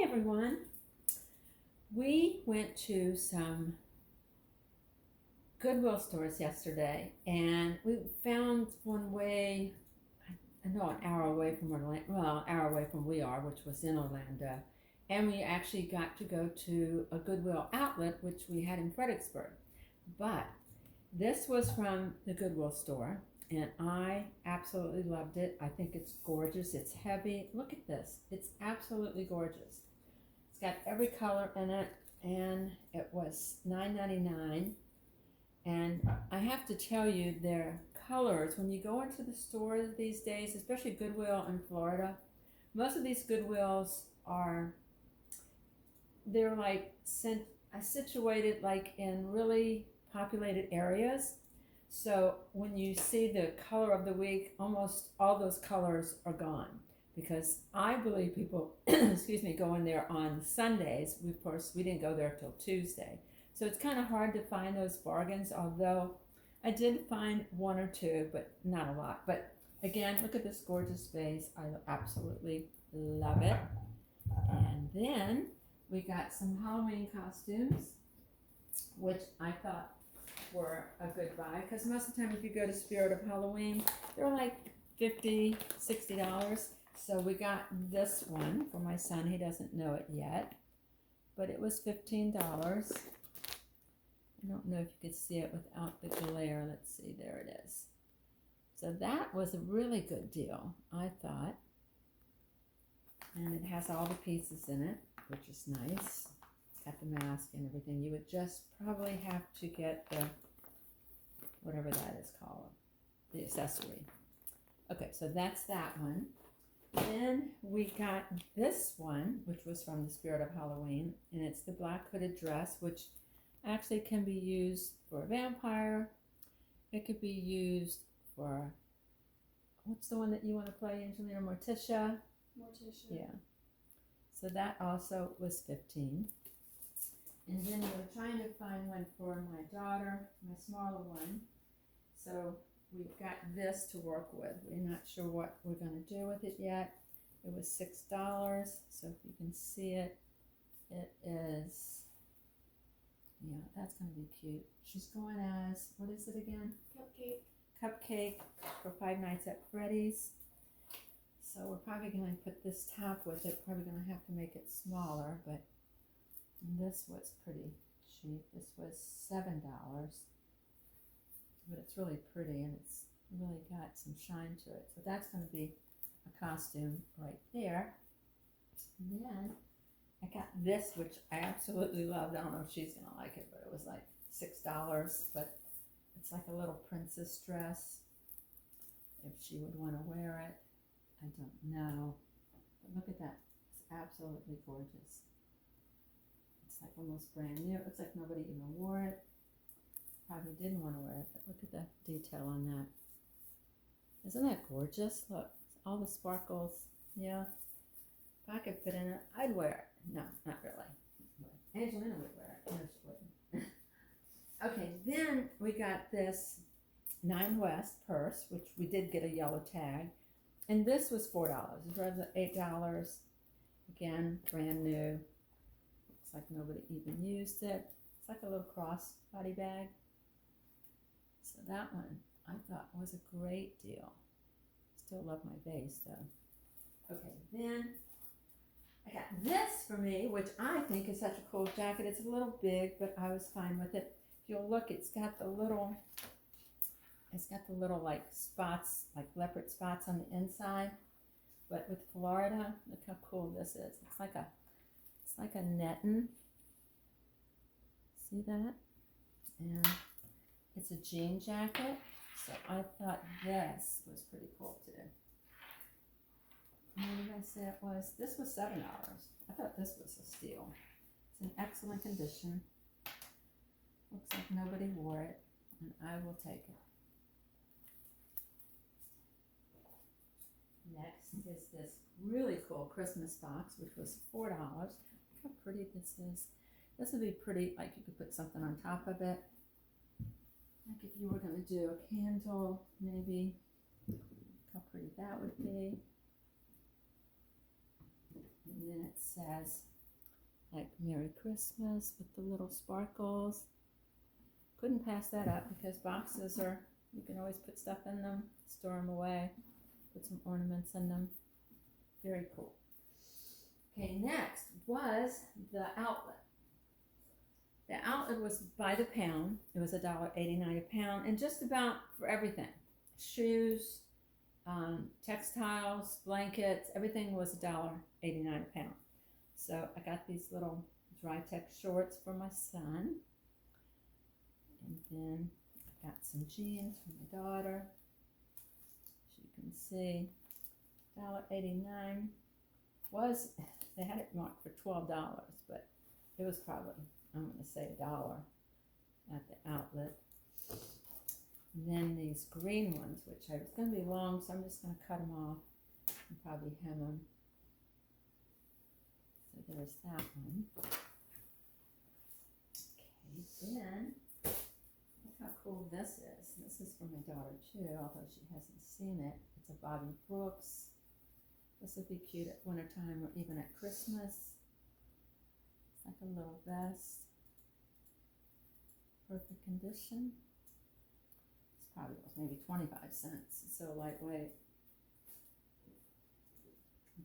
everyone. We went to some Goodwill stores yesterday and we found one way, I know an hour away from Orlando, well, an hour away from where we are, which was in Orlando. And we actually got to go to a Goodwill outlet, which we had in Fredericksburg. But this was from the Goodwill store and I absolutely loved it. I think it's gorgeous. It's heavy. Look at this. It's absolutely gorgeous. It's got every color in it, and it was $9.99. And I have to tell you, their colors, when you go into the stores these days, especially Goodwill in Florida, most of these Goodwills they're like situated like in really populated areas. So when you see the color of the week, almost all those colors are gone. Because I believe people, excuse me, go in there on Sundays. Of course, we didn't go there till Tuesday. So it's kind of hard to find those bargains, although I did find one or two, but not a lot. But again, look at this gorgeous vase. I absolutely love it. And then we got some Halloween costumes, which I thought were a good buy. Because most of the time, if you go to Spirit of Halloween, they're like $50, $60. So we got this one for my son. He doesn't know it yet, but it was $15. I don't know if you could see it without the glare. Let's see, there it is. So that was a really good deal, I thought. And it has all the pieces in it, which is nice. It's got the mask and everything. You would just probably have to get the, whatever that is called, the accessory. Okay, so that's that one. Then we got this one, which was from the Spirit of Halloween, and it's the black hooded dress, which actually can be used for a vampire. It could be used for, what's the one that you want to play, Angelina? Morticia? Morticia. Yeah. So that also was $15. And then we're trying to find one for my daughter, my smaller one. So we've got this to work with. We're not sure what we're going to do with it yet. It was $6. So if you can see it, it is, yeah, that's going to be cute. She's going as, what is it again? Cupcake for Five Nights at Freddy's. So we're probably going to put this top with it. Probably going to have to make it smaller, but this was pretty cheap. This was $7. But it's really pretty and it's really got some shine to it. So that's going to be a costume right there. And then I got this, which I absolutely loved. I don't know if she's going to like it, but it was like $6. But it's like a little princess dress. If she would want to wear it, I don't know. But look at that. It's absolutely gorgeous. It's like almost brand new. It looks like nobody even wore it. Probably didn't want to wear it, but look at the detail on that. Isn't that gorgeous? Look, all the sparkles. Yeah. If I could fit in it, I'd wear it. No, not really. Angelina would wear it. No, she wouldn't. Okay, then we got this 9 West purse, which we did get a yellow tag. And this was $4. It's rather than $8. Again, brand new. Looks like nobody even used it. It's like a little crossbody bag. So that one I thought was a great deal. Still love my vase though. Okay, then I got this for me, which I think is such a cool jacket. It's a little big, but I was fine with it. If you'll look, it's got the little like spots, like leopard spots on the inside. But with Florida, look how cool this is. It's like a netting. See that? And it's a jean jacket, so I thought this was pretty cool too. And what did I say it was? This was $7. I thought this was a steal. It's in excellent condition. Looks like nobody wore it, and I will take it. Next is this really cool Christmas box, which was $4. Look how pretty this is. This would be pretty, like you could put something on top of it. Like if you were going to do a candle, maybe. Look how pretty that would be. And then it says like Merry Christmas with the little sparkles. Couldn't pass that up because boxes are, you can always put stuff in them, store them away, put some ornaments in them. Very cool. Okay, next was the outlet. The outlet was by the pound. It was $1.89 a pound, and just about for everything. Shoes, textiles, blankets, everything was $1.89 a pound. So I got these little dry tech shorts for my son. And then I got some jeans for my daughter. As you can see, $1.89 was, they had it marked for $12, but it was probably, I'm going to say $1 at the outlet. And then these green ones, which I was going to be long, so I'm just going to cut them off and probably hem them. So there's that one. Okay, then, look how cool this is. This is for my daughter too, although she hasn't seen it. It's a Bobby Brooks. This would be cute at wintertime or even at Christmas. It's like a little vest. Perfect condition. It's probably was maybe 25 cents. It's so lightweight.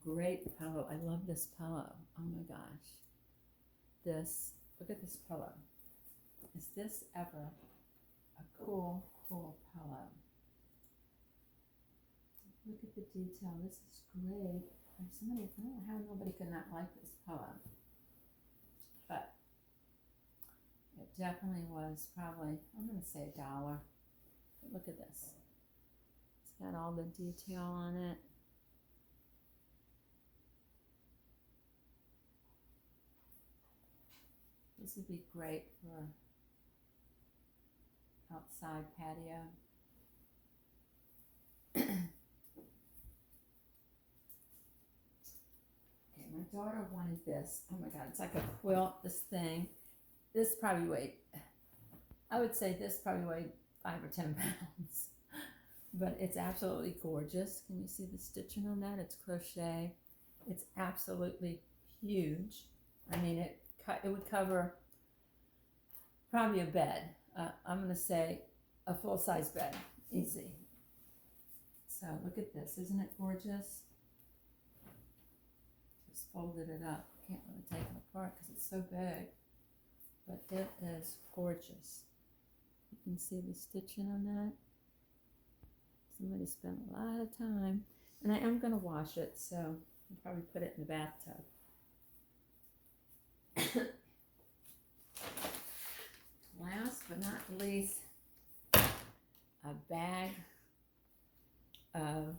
Great pillow. I love this pillow. Oh my gosh. This, look at this pillow. Is this ever a cool, cool pillow? Look at the detail. This is great. Somebody, I don't know how nobody could not like this pillow. But it definitely was probably, I'm going to say $1. But look at this. It's got all the detail on it. This would be great for outside patio. Okay, my daughter wanted this. Oh my God, it's like a quilt, this thing. This probably weighed, I would say this probably weighed 5 or 10 pounds. But it's absolutely gorgeous. Can you see the stitching on that? It's crochet. It's absolutely huge. I mean, it would cover probably a bed. I'm going to say a full-size bed, easy. So look at this, isn't it gorgeous? Just folded it up. Can't really take it apart because it's so big, but it is gorgeous. You can see the stitching on that. Somebody spent a lot of time, and I am going to wash it, so I'll probably put it in the bathtub. Last but not least, a bag of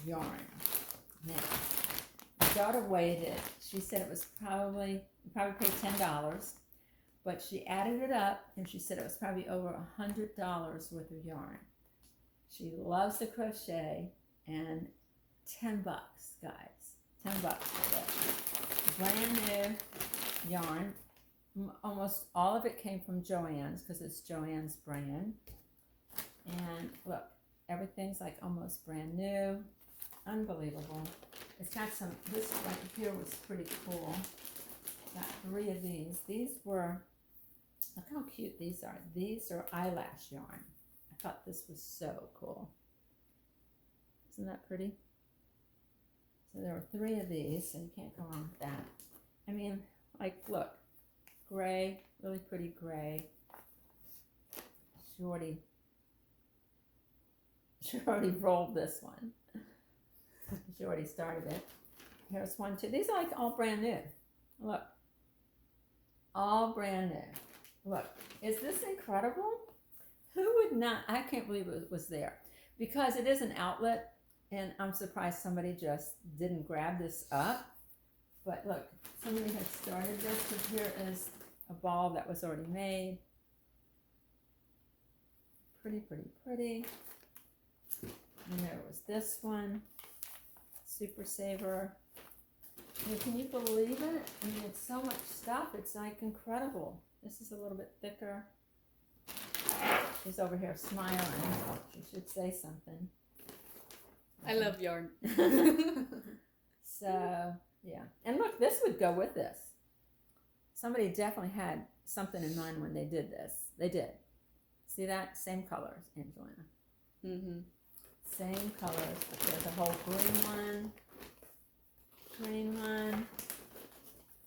yarn. Now, my daughter weighed it. She said it was probably paid $10, but she added it up and she said it was probably over $100 worth of yarn. She loves the crochet, and $10, guys. $10 for it. Brand new yarn. Almost all of it came from Joann's because it's Joann's brand. And look, everything's like almost brand new. Unbelievable. It's got some, this right here was pretty cool. Got 3 of these. These were, look how cute these are. These are eyelash yarn. I thought this was so cool. Isn't that pretty? So there were 3 of these, so you can't go wrong with that. I mean, like, look. Gray, really pretty gray. She already rolled this one. She already started it. Here's one too. These are like all brand new. Look, all brand new. Look, is this incredible? Who would not, I can't believe it was there. Because it is an outlet, and I'm surprised somebody just didn't grab this up. But look, somebody had started this, because here is a ball that was already made. Pretty, pretty, pretty. And there was this one, Super Saver. I mean, can you believe it? I mean, it's so much stuff. It's like incredible. This is a little bit thicker. She's over here smiling. She should say something. I love yarn. So Yeah. And look, this would go with this. Somebody definitely had something in mind when they did this. They did. See that? Same colors, Angelina. Mm-hmm. Same colors. But there's a whole green one. Green one.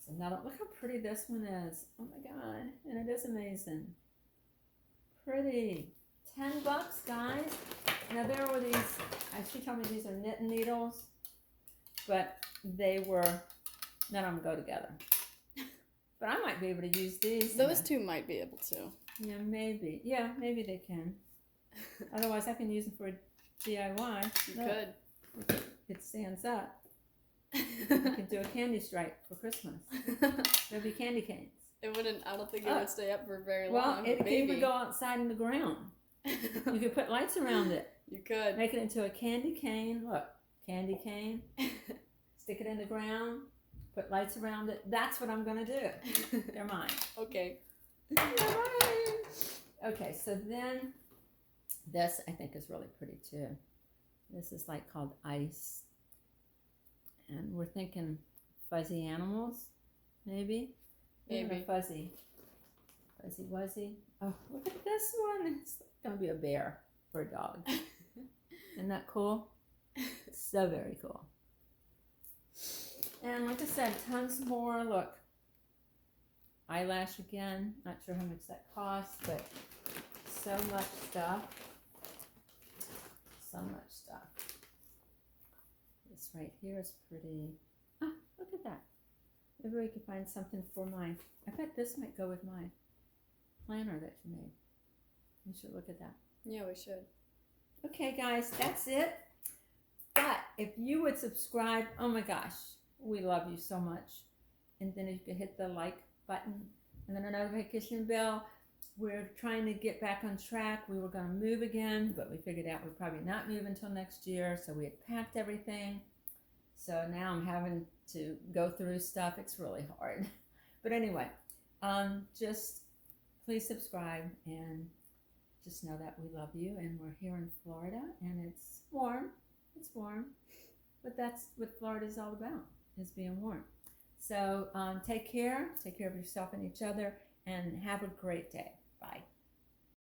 There's another. Look how pretty this one is. Oh my God. And it is amazing. Pretty. $10, guys. Now there were these, she told me these are knitting needles, but they were, none of them go together. But I might be able to use these. Those two might be able to. Yeah, maybe. Yeah, maybe they can. Otherwise, I can use them for DIY. You Look, it stands up. You can do a candy stripe for Christmas. There'll be candy canes. It wouldn't, I don't think it would stay up for very well, long. It can even go outside in the ground. You could put lights around it. You could. Make it into a candy cane. Look, candy cane. Stick it in the ground. Put lights around it. That's what I'm going to do. They're mine. Okay. They're mine. Okay, so then this I think is really pretty too. This is like called Ice. And we're thinking fuzzy animals, maybe? Maybe. Fuzzy. Fuzzy wuzzy. Oh, look at this one. It's going to be a bear or a dog. Isn't that cool? So very cool. And like I said, tons more. Look, eyelash again. Not sure how much that costs, but so much stuff. So much stuff. This right here is pretty. Ah, look at that. Maybe we could find something for my. I bet this might go with my planner that you made. We should look at that. Yeah, we should. Okay, guys, that's it. But if you would subscribe, oh my gosh, we love you so much. And then if you could hit the like button and then a notification bell. We're trying to get back on track. We were going to move again, but we figured out we'd probably not move until next year. So we had packed everything. So now I'm having to go through stuff. It's really hard. But anyway, just please subscribe and just know that we love you. And we're here in Florida and it's warm. It's warm. But that's what Florida's all about, is being warm. So take care. Take care of yourself and each other and have a great day. Bye.